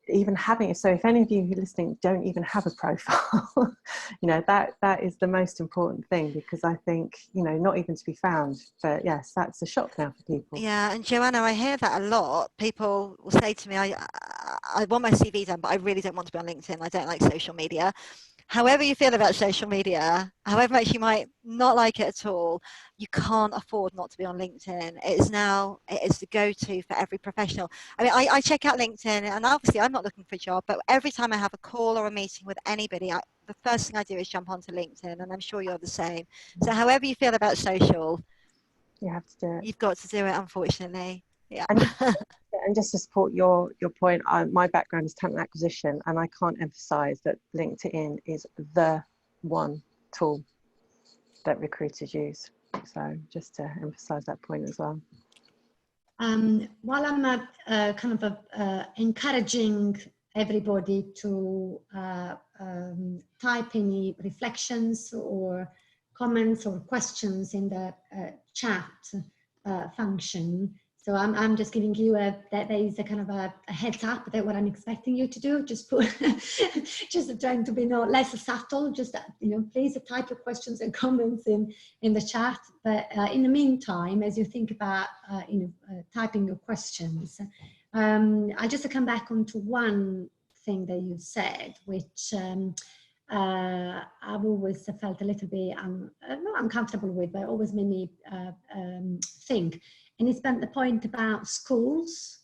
even having it. So if any of you who are listening don't even have a profile, that is the most important thing, because I think, not even to be found, but yes, that's a shock now for people. Yeah, and Joanna, I hear that a lot. People will say to me, I want my CV done, but I really don't want to be on LinkedIn. I don't like social media. However you feel about social media, however much you might not like it at all, you can't afford not to be on LinkedIn. It is the go-to for every professional. I mean, I check out LinkedIn, and obviously I'm not looking for a job, but every time I have a call or a meeting with anybody, the first thing I do is jump onto LinkedIn, and I'm sure you're the same. So however you feel about social, you have to do it. You've got to do it, unfortunately. Yeah. And just to support your point, my background is talent acquisition, and I can't emphasize that LinkedIn is the one tool that recruiters use. So just to emphasize that point as well. while I'm kind of encouraging everybody to type any reflections or comments or questions in the chat function. So I'm just giving you that there is a kind of a heads up that what I'm expecting you to do. Just put, just trying to be less subtle. Just please type your questions and comments in the chat. But in the meantime, as you think about typing your questions, I'll just come back onto one thing that you said, which I've always felt a little bit not uncomfortable with, but always made me think. And it's been the point about schools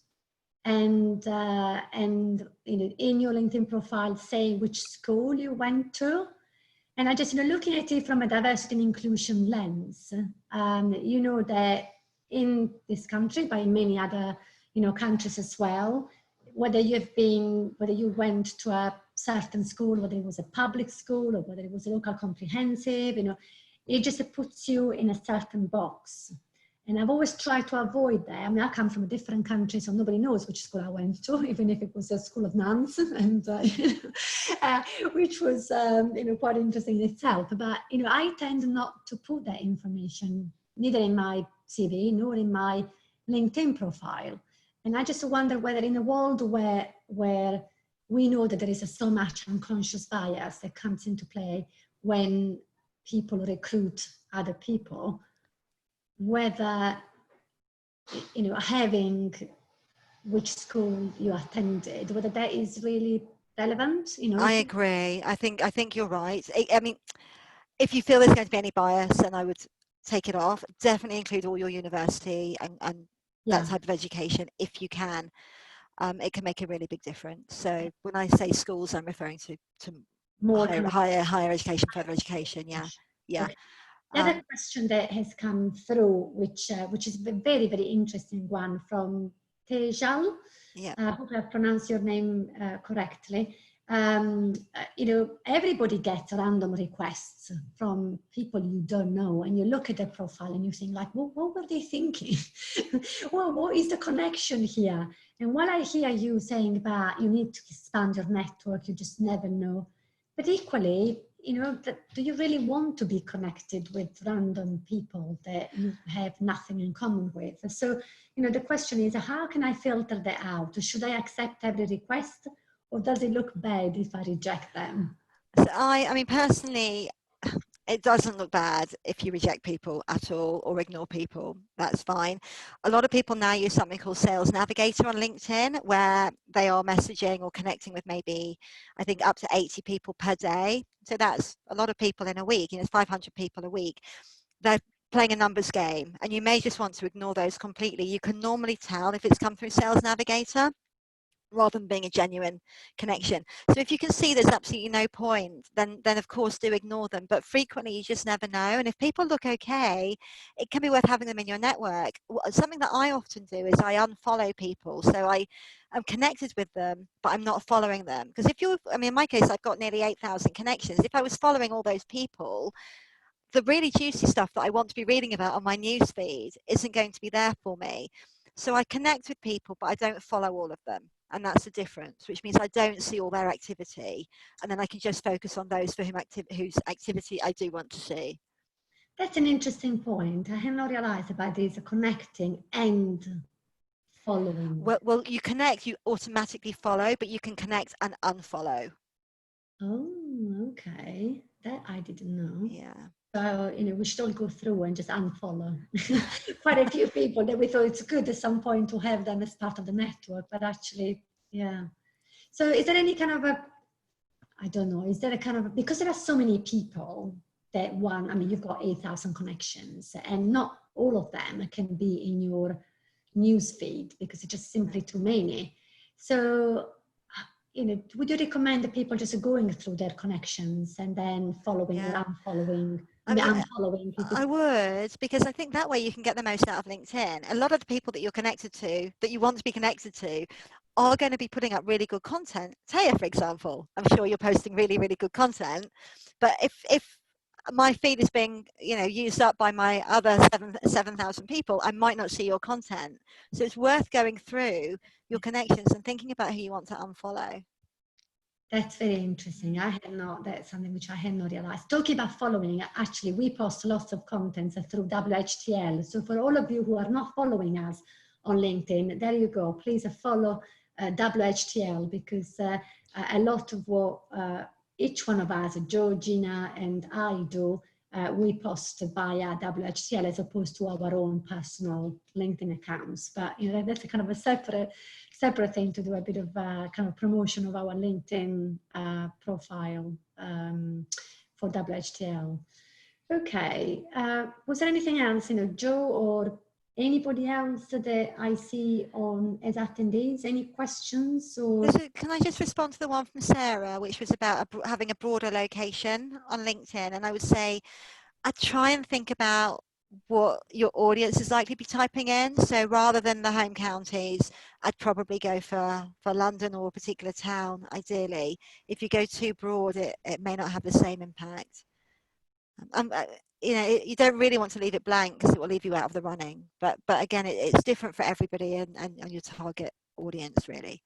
and in your LinkedIn profile, say which school you went to. And I just, looking at it from a diversity and inclusion lens, that in this country, but in many other, countries as well, whether you went to a certain school, whether it was a public school or whether it was a local comprehensive, it just puts you in a certain box. And I've always tried to avoid that. I mean, I come from a different country, so nobody knows which school I went to, even if it was a school of nuns, and which was quite interesting in itself. But I tend not to put that information neither in my CV nor in my LinkedIn profile. And I just wonder whether in a world where we know that there is so much unconscious bias that comes into play when people recruit other people, whether having which school you attended, whether that is really relevant. I agree. I think you're right. I mean, if you feel there's going to be any bias, then I would take it off. Definitely include all your university and that type of education if you can. It can make a really big difference. So when I say schools, I'm referring to more higher education, further education. Yeah. Okay. The other question that has come through, which is a very, very interesting one from Tejal. Yeah. I hope I pronounced your name correctly. Everybody gets random requests from people you don't know, and you look at their profile and you think like, well, what were they thinking? Well, what is the connection here? And while I hear you saying about you need to expand your network, you just never know. But equally, do you really want to be connected with random people that you have nothing in common with? So, the question is, how can I filter that out? Should I accept every request, or does it look bad if I reject them? So I mean, personally, it doesn't look bad if you reject people at all or ignore people. That's fine. A lot of people now use something called Sales Navigator on LinkedIn, where they are messaging or connecting with maybe, I think, up to 80 people per day. So that's a lot of people in a week. It's 500 people a week. They're playing a numbers game, and you may just want to ignore those completely. You can normally tell if it's come through Sales Navigator, rather than being a genuine connection. So if you can see there's absolutely no point, then of course do ignore them. But frequently you just never know. And if people look okay, it can be worth having them in your network. Something that I often do is I unfollow people. So I'm connected with them, but I'm not following them. Because in my case, I've got nearly 8,000 connections. If I was following all those people, the really juicy stuff that I want to be reading about on my newsfeed isn't going to be there for me. So I connect with people, but I don't follow all of them. And that's the difference, which means I don't see all their activity. And then I can just focus on those for whose activity I do want to see. That's an interesting point. I have not realized about this connecting and following. Well, you connect, you automatically follow, but you can connect and unfollow. Oh, okay. That I didn't know. Yeah. So, we should all go through and just unfollow quite a few people that we thought it's good at some point to have them as part of the network, but actually, yeah. So is there any kind of I don't know, is there a kind of, because there are so many people that you've got 8,000 connections and not all of them can be in your news feed because it's just simply too many. So, would you recommend the people just going through their connections and then following or unfollowing? I would, because I think that way you can get the most out of LinkedIn. A lot of the people that you're connected to, that you want to be connected to, are going to be putting up really good content. Taya, for example, I'm sure you're posting really, really good content. But if my feed is being, used up by my other 7,000 people, I might not see your content. So it's worth going through your connections and thinking about who you want to unfollow. That's very interesting. That's something which I had not realized. Talking about following, actually, we post lots of content through WHTL. So for all of you who are not following us on LinkedIn, there you go. Please follow WHTL, because a lot of what each one of us, Georgina and I do, we post via WHTL as opposed to our own personal LinkedIn accounts. But that's a kind of a separate thing to do, a bit of kind of promotion of our LinkedIn profile for WHTL. Okay, was there anything else, Joe or anybody else that I see on as attendees? Any questions? Or can I just respond to the one from Sarah, which was about having a broader location on LinkedIn? And I would say, I'd try and think about what your audience is likely to be typing in. So rather than the home counties, I'd probably go for London or a particular town, ideally. If you go too broad, it may not have the same impact. You don't really want to leave it blank because it will leave you out of the running. But again, it's different for everybody and your target audience, really.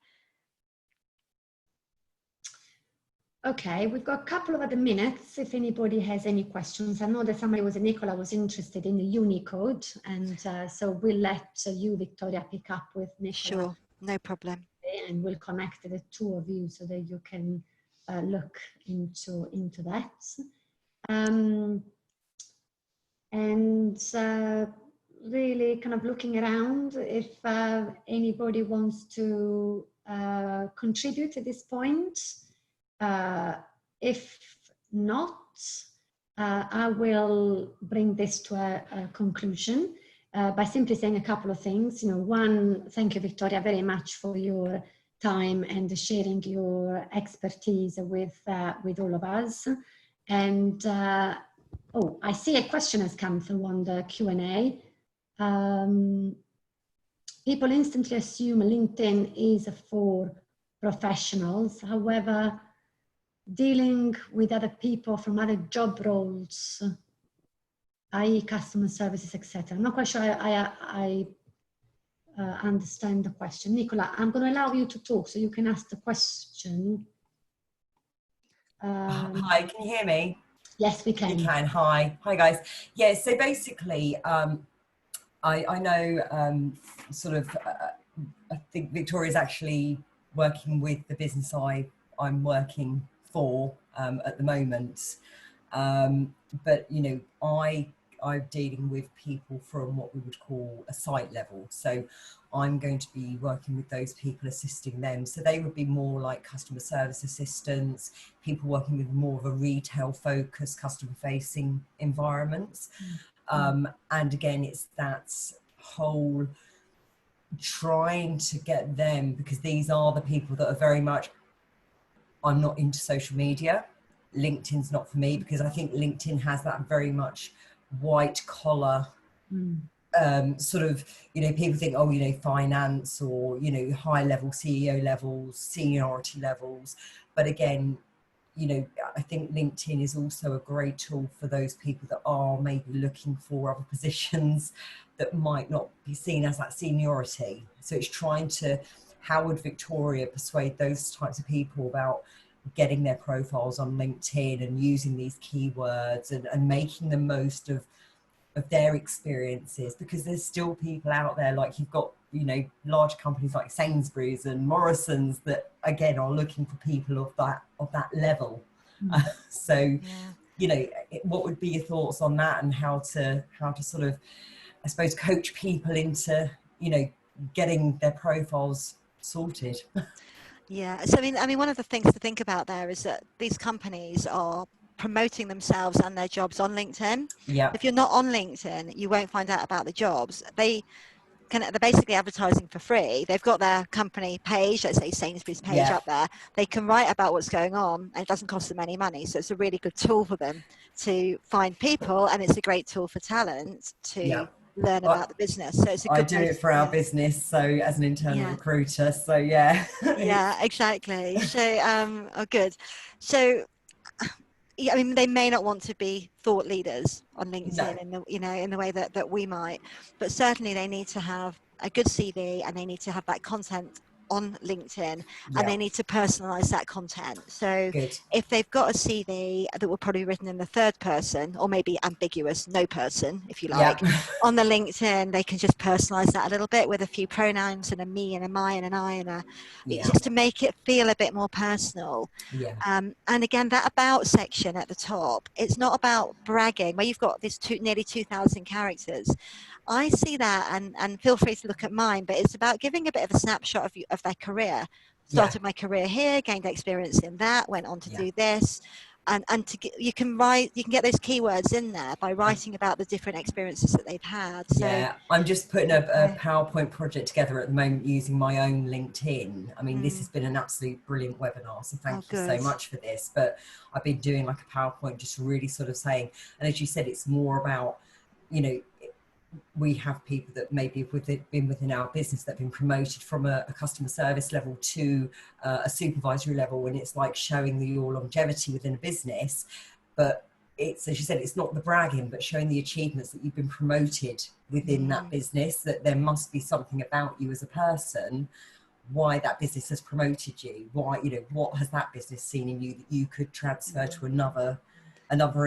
Okay, we've got a couple of other minutes if anybody has any questions. I know that Nicola was interested in the Unicode, and so we'll let you, Victoria, pick up with Nicola. Sure, no problem. And we'll connect the two of you so that you can look into that. Really kind of looking around if anybody wants to contribute at this point. If not, I will bring this to a conclusion by simply saying a couple of things. One, thank you, Victoria, very much for your time and sharing your expertise with all of us. And I see a question has come through on the Q&A. People instantly assume LinkedIn is for professionals. However, dealing with other people from other job roles, i.e. customer services, etc. I'm not quite sure I understand the question. Nicola, I'm going to allow you to talk so you can ask the question. Hi, can you hear me? Yes, we can. You can. Hi guys. Yeah, so basically, I know I think Victoria's actually working with the business I'm working for at the moment. But I'm dealing with people from what we would call a site level. So I'm going to be working with those people, assisting them. So they would be more like customer service assistants, people working with more of a retail focused, customer facing environments. And again, it's that whole trying to get them, because these are the people that are very much, I'm not into social media. LinkedIn's not for me, because I think LinkedIn has that very much white collar sort of, people think, finance or, high level CEO levels, seniority levels. But again, I think LinkedIn is also a great tool for those people that are maybe looking for other positions that might not be seen as that seniority. So it's trying to, how would Victoria persuade those types of people about getting their profiles on LinkedIn and using these keywords and making the most of their experiences, because there's still people out there, like you've got, large companies like Sainsbury's and Morrison's that again are looking for people of that level. What would be your thoughts on that, and how to sort of, I suppose, coach people into, getting their profiles sorted? Yeah, so I mean, one of the things to think about there is that these companies are promoting themselves and their jobs on LinkedIn. Yeah. If you're not on LinkedIn, you won't find out about the jobs. They're basically advertising for free. They've got their company page, let's say Sainsbury's page up there. They can write about what's going on, and it doesn't cost them any money. So it's a really good tool for them to find people, and it's a great tool for talent to learn about the business. So it's a good I do it for our business, so as an internal recruiter, so yeah. Yeah, exactly. So good. So I mean, they may not want to be thought leaders on No. LinkedIn in the, you know, in the way that we might, but certainly they need to have a good CV, and they need to have that content on LinkedIn, and they need to personalize that content. So Good. if they've got a CV that will probably be written in the third person, or maybe ambiguous, no person, if you like, on the LinkedIn, they can just personalize that a little bit with a few pronouns and a me and a my and an I and a, just to make it feel a bit more personal. And again, that about section at the top, it's not about bragging where you've got this nearly 2,000 characters. I see that, and feel free to look at mine, but it's about giving a bit of a snapshot of their career. Started my career here, gained experience in that, went on to do this, and to get, you can get those keywords in there by writing about the different experiences that they've had. So I'm just putting a PowerPoint project together at the moment using my own LinkedIn. I mean, this has been an absolute brilliant webinar, so thank you so much for this. But I've been doing like a PowerPoint, just really sort of saying, and as you said, it's more about, you know, we have people that maybe been within our business that have been promoted from a customer service level to a supervisory level, and it's like showing your longevity within a business. But it's, as you said, it's not the bragging, but showing the achievements that you've been promoted within that business, that there must be something about you as a person, why that business has promoted you, why, you know, what has that business seen in you that you could transfer to another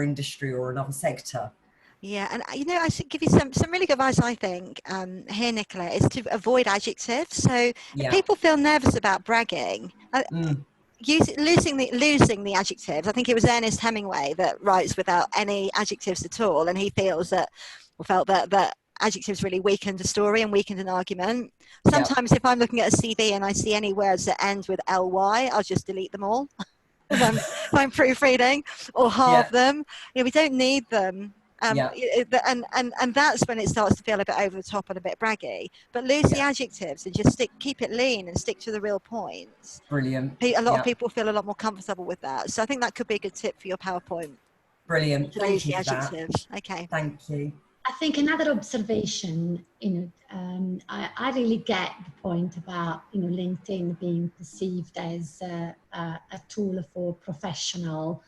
industry or another sector. Yeah, and you know, I should give you some really good advice, I think, here, Nicola, is to avoid adjectives. So if people feel nervous about bragging, losing the adjectives. I think it was Ernest Hemingway that writes without any adjectives at all, and he felt that adjectives really weakened a story and weakened an argument. Sometimes if I'm looking at a CV and I see any words that end with ly, I'll just delete them all if I'm proofreading, or halve them. You know, we don't need them. And that's when it starts to feel a bit over the top and a bit braggy. But lose the adjectives and just keep it lean and stick to the real points. Brilliant. A lot of people feel a lot more comfortable with that. So I think that could be a good tip for your PowerPoint. Brilliant. Thank you for that. Okay. Thank you. I think another observation, you know, I really get the point about, you know, LinkedIn being perceived as a tool for professional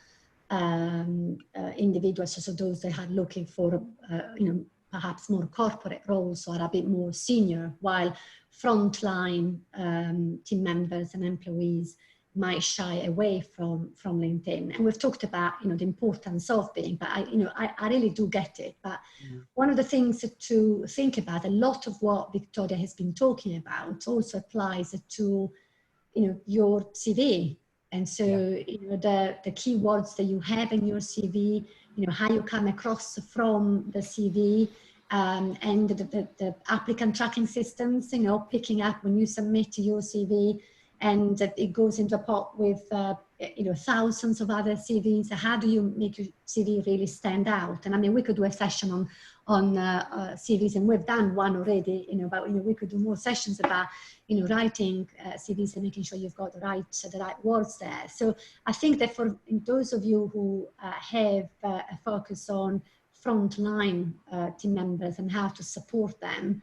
individuals, so those that are looking for, you know, perhaps more corporate roles or a bit more senior, while frontline team members and employees might shy away from LinkedIn. And we've talked about, you know, the importance of being, but I really do get it. But one of the things to think about, a lot of what Victoria has been talking about also applies to, you know, your CV. And so, you know, the keywords that you have in your CV, you know, how you come across from the CV, and the applicant tracking systems, you know, picking up when you submit your CV, and it goes into a pot with, you know, thousands of other CVs. How do you make your CV really stand out? And I mean, we could do a session on CVs, and we've done one already, you know, but, you know, we could do more sessions about, you know, writing CVs and making sure you've got the right words there. So I think that for those of you who have a focus on frontline team members and how to support them,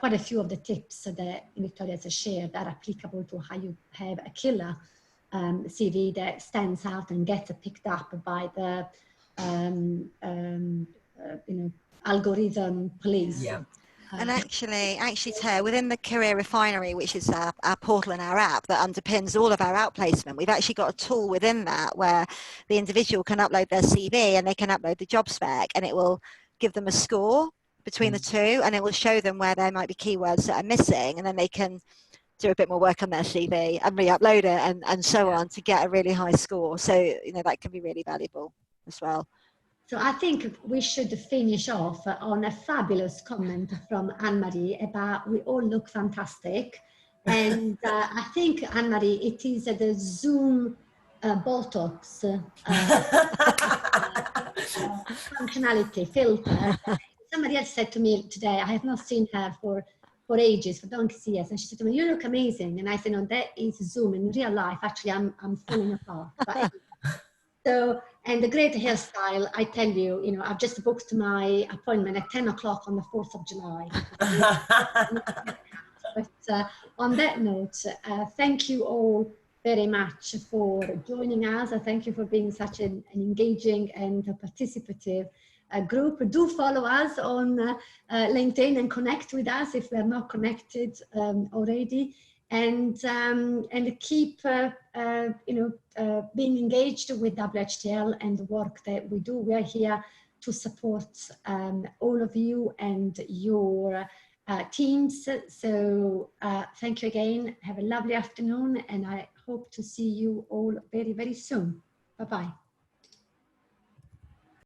quite a few of the tips that Victoria has shared are applicable to how you have a killer CV that stands out and gets picked up by the you know, algorithm police. And actually, Tara, within the Career Refinery, which is our portal and our app that underpins all of our outplacement, we've actually got a tool within that where the individual can upload their CV and they can upload the job spec, and it will give them a score between the two, and it will show them where there might be keywords that are missing, and then they can do a bit more work on their CV and re-upload it and so on to get a really high score. So, you know, that can be really valuable as well. So I think we should finish off on a fabulous comment from Anne-Marie about we all look fantastic. And I think, Anne-Marie, it is the Zoom Botox functionality filter. Somebody else said to me today, I have not seen her for ages, for donkey's years, and she said to me, "You look amazing." And I said, "No, that is Zoom. In real life, actually, I'm falling apart." But, so, and the great hairstyle, I tell you, you know, I've just booked my appointment at 10 o'clock on the 4th of July. But on that note, thank you all very much for joining us. I thank you for being such an engaging and participative group. Do follow us on LinkedIn and connect with us if we're not connected already, and keep being engaged with WHTL and the work that we do. We are here to support all of you and your teams. So thank you again. Have a lovely afternoon, and I hope to see you all very, very soon. Bye-bye.